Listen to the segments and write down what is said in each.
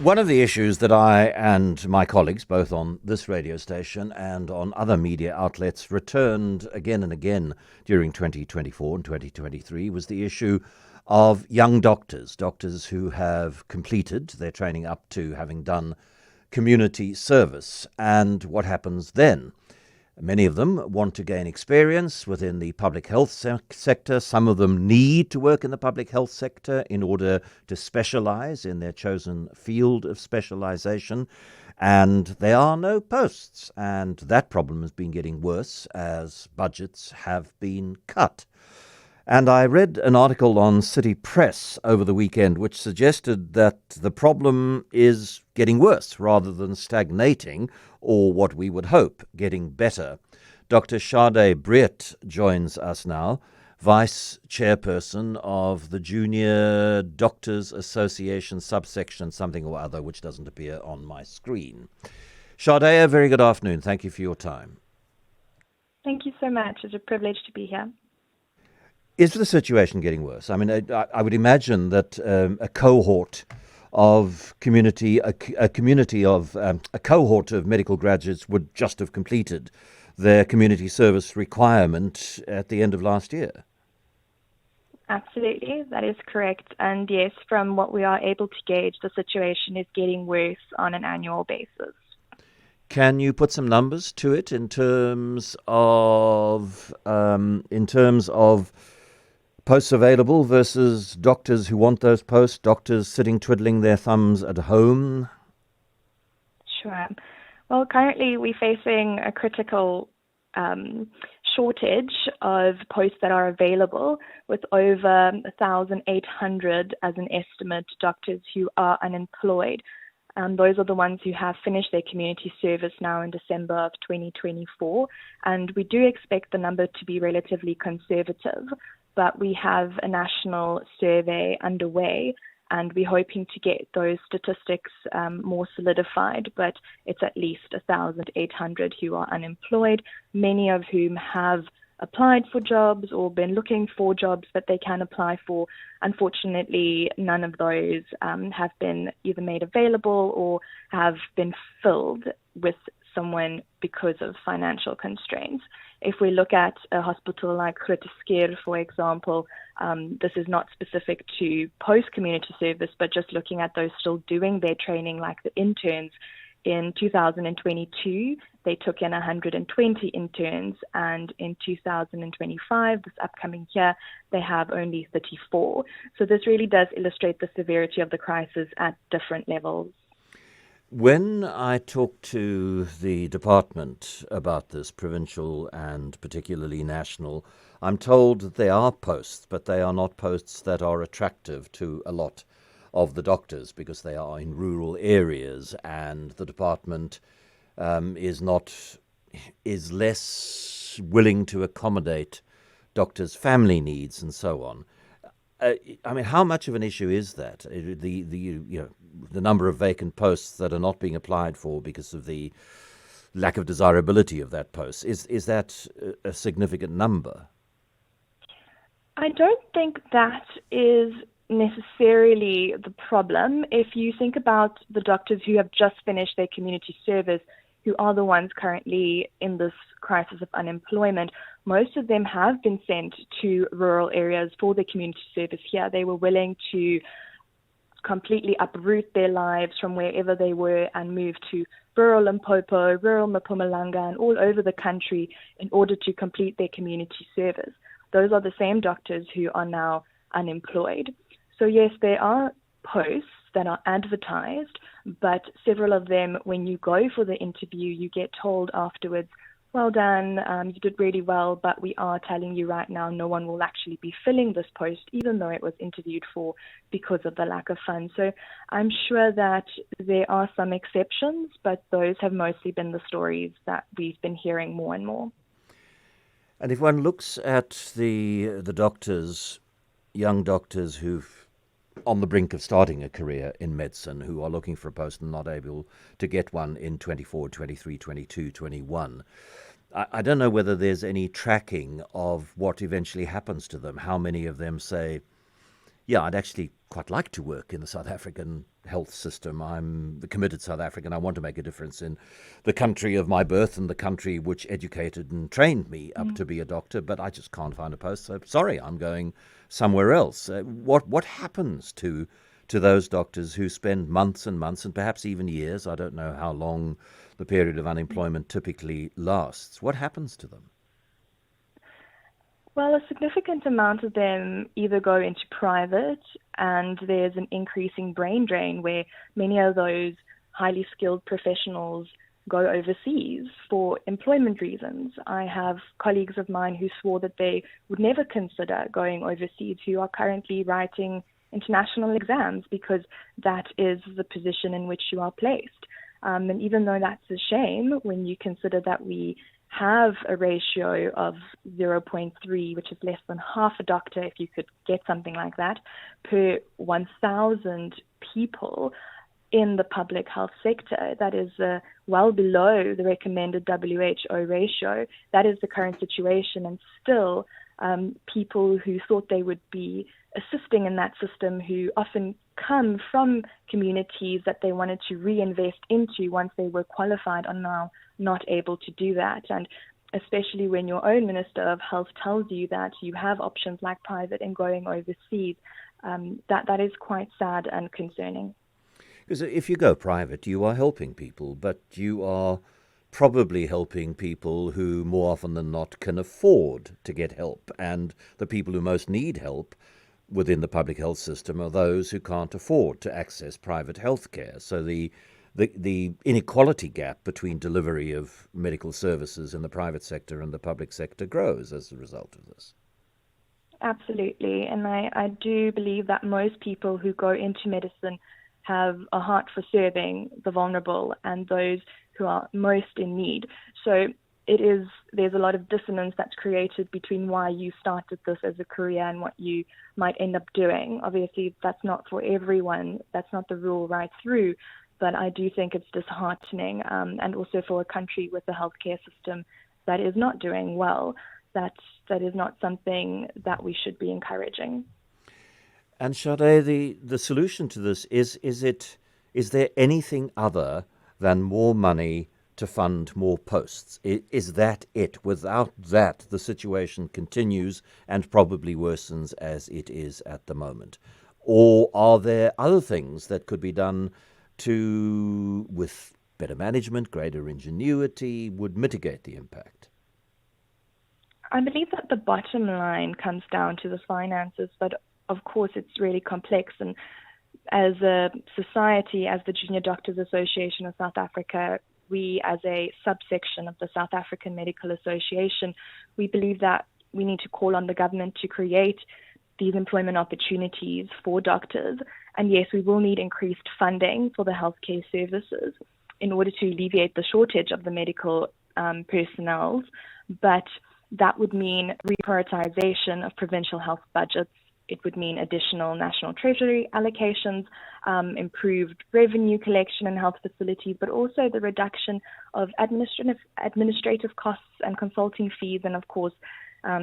One of the issues that I and my colleagues, both on this radio station and on other media outlets, returned again and again during 2024 and 2023 was the issue of young doctors who have completed their training up to having done community service, and what happens then. Many of them want to gain experience within the public health sector. Some of them need to work in the public health sector in order to specialize in their chosen field of specialization. And there are no posts. And that problem has been getting worse as budgets have been cut. And I read an article on City Press over the weekend which suggested that the problem is getting worse rather than stagnating, or what we would hope, getting better. Dr. Breedt joins us now, vice-chairperson of the Junior Doctors Association subsection something or other, which doesn't appear on my screen. Sade, a very good afternoon. Thank you for your time. Thank you so much. It's a privilege to be here. Is the situation getting worse? I mean, I would imagine that a cohort of a cohort of medical graduates would just have completed their community service requirement at the end of last year. Absolutely, that is correct. And yes, from what we are able to gauge, the situation is getting worse on an annual basis. Can you put some numbers to it in terms of posts available versus doctors who want those posts, doctors sitting twiddling their thumbs at home? Sure. Well, currently we're facing a critical shortage of posts that are available, with over 1,800 as an estimate doctors who are unemployed. Those are the ones who have finished their community service now in December of 2024. And we do expect the number to be relatively conservative, but we have a national survey underway, and we're hoping to get those statistics more solidified, but it's at least 1,800 who are unemployed, many of whom have applied for jobs or been looking for jobs that they can apply for. Unfortunately, none of those have been either made available or have been filled with someone because of financial constraints. If we look at a hospital like Groote Schuur, for example, this is not specific to post-community service, but just looking at those still doing their training, like the interns. In 2022, they took in 120 interns, and in 2025, this upcoming year, they have only 34. So this really does illustrate the severity of the crisis at different levels. When I talk to the department about this, provincial and particularly national, I'm told that there are posts, but they are not posts that are attractive to a lot of the doctors because they are in rural areas, and the department is less willing to accommodate doctors' family needs and so on. I mean, how much of an issue is that? The number of vacant posts that are not being applied for because of the lack of desirability of that post, is that a significant number? I don't think that is necessarily the problem. If you think about the doctors who have just finished their community service, who are the ones currently in this crisis of unemployment, most of them have been sent to rural areas for their community service here. They were willing to completely uproot their lives from wherever they were and move to rural Limpopo, rural Mpumalanga, and all over the country in order to complete their community service. Those are the same doctors who are now unemployed. So yes, there are posts that are advertised, but several of them, when you go for the interview, you get told afterwards, well done, you did really well, but we are telling you right now no one will actually be filling this post, even though it was interviewed for, because of the lack of funds. So I'm sure that there are some exceptions, but those have mostly been the stories that we've been hearing more and more. And if one looks at the doctors, young doctors who've on the brink of starting a career in medicine, who are looking for a post and not able to get one in 24, 23, 22, 21, I don't know whether there's any tracking of what eventually happens to them. How many of them say, yeah, I'd actually quite like to work in the South African health system. I'm a committed South African. I want to make a difference in the country of my birth and the country which educated and trained me up to be a doctor, but I just can't find a post. So sorry, I'm going somewhere else. What happens to those doctors who spend months and months and perhaps even years? I don't know how long the period of unemployment typically lasts. What happens to them? Well, a significant amount of them either go into private, and there's an increasing brain drain where many of those highly skilled professionals go overseas for employment reasons. I have colleagues of mine who swore that they would never consider going overseas, who are currently writing international exams because that is the position in which you are placed. And even though that's a shame, when you consider that we have a ratio of 0.3, which is less than half a doctor, if you could get something like that, per 1,000 people in the public health sector. That is well below the recommended WHO ratio. That is the current situation, and still people who thought they would be assisting in that system, who often come from communities that they wanted to reinvest into once they were qualified, are now not able to do that. And especially when your own Minister of Health tells you that you have options like private and going overseas, that is quite sad and concerning. Because if you go private, you are helping people, but you are probably helping people who more often than not can afford to get help. And the people who most need help within the public health system are those who can't afford to access private health care. So the inequality gap between delivery of medical services in the private sector and the public sector grows as a result of this. Absolutely. And I do believe that most people who go into medicine have a heart for serving the vulnerable and those who are most in need. So there's a lot of dissonance that's created between why you started this as a career and what you might end up doing. Obviously, that's not for everyone. That's not the rule right through. But I do think it's disheartening, and also for a country with a healthcare system that is not doing well, that is not something that we should be encouraging. And Sade, the solution to this is there anything other than more money to fund more posts? Is that it? Without that, the situation continues and probably worsens as it is at the moment. Or are there other things that could be done with better management, greater ingenuity, would mitigate the impact? I believe that the bottom line comes down to the finances, but of course it's really complex. And as a society, as the Junior Doctors Association of South Africa, we as a subsection of the South African Medical Association, we believe that we need to call on the government to create these employment opportunities for doctors. And yes, we will need increased funding for the healthcare services in order to alleviate the shortage of the medical personnel. But that would mean reprioritization of provincial health budgets. It would mean additional national treasury allocations, improved revenue collection in health facilities, but also the reduction of administrative costs and consulting fees, and of course,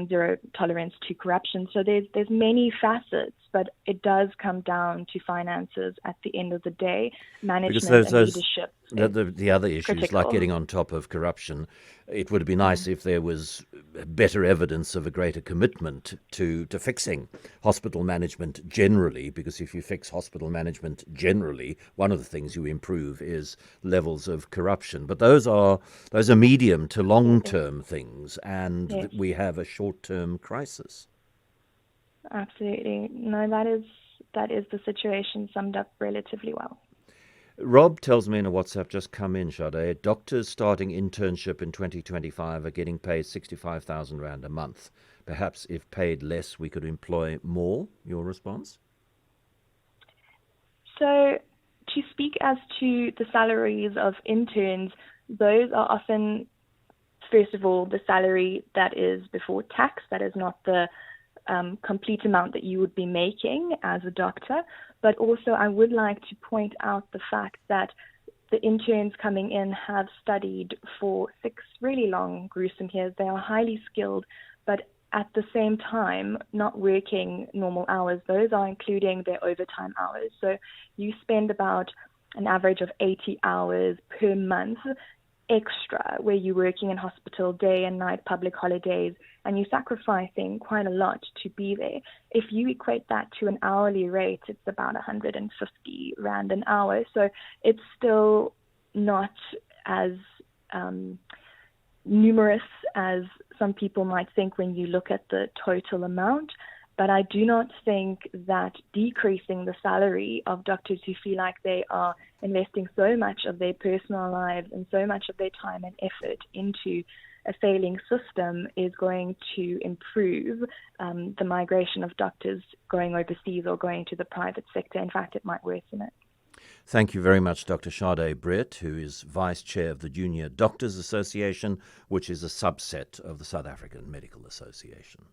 zero tolerance to corruption. So there's many facets, but it does come down to finances at the end of the day. Management and leadership. The other issues, critical. like getting on top of corruption, it would be nice if there was better evidence of a greater commitment to fixing hospital management generally, because if you fix hospital management generally, one of the things you improve is levels of corruption. But those are medium to long-term things, and Yes. we have a short-term crisis. Absolutely. No, that is the situation summed up relatively well. Rob tells me in a WhatsApp just come in, Sade, doctors starting internship in 2025 are getting paid 65,000 Rand a month. Perhaps if paid less, we could employ more. Your response? So to speak as to the salaries of interns, those are often, first of all, the salary that is before tax. That is not the complete amount that you would be making as a doctor. But also I would like to point out the fact that the interns coming in have studied for 6 really long, gruesome years. They are highly skilled, but at the same time not working normal hours. Those are including their overtime hours. So you spend about an average of 80 hours per month extra where you're working in hospital day and night, public holidays, and you're sacrificing quite a lot to be there. If you equate that to an hourly rate, it's about 150 Rand an hour. So it's still not as numerous as some people might think when you look at the total amount. But I do not think that decreasing the salary of doctors who feel like they are investing so much of their personal lives and so much of their time and effort into a failing system is going to improve the migration of doctors going overseas or going to the private sector. In fact, it might worsen it. Thank you very much, Dr. Sade Breedt, who is Vice Chair of the Junior Doctors Association, which is a subset of the South African Medical Association.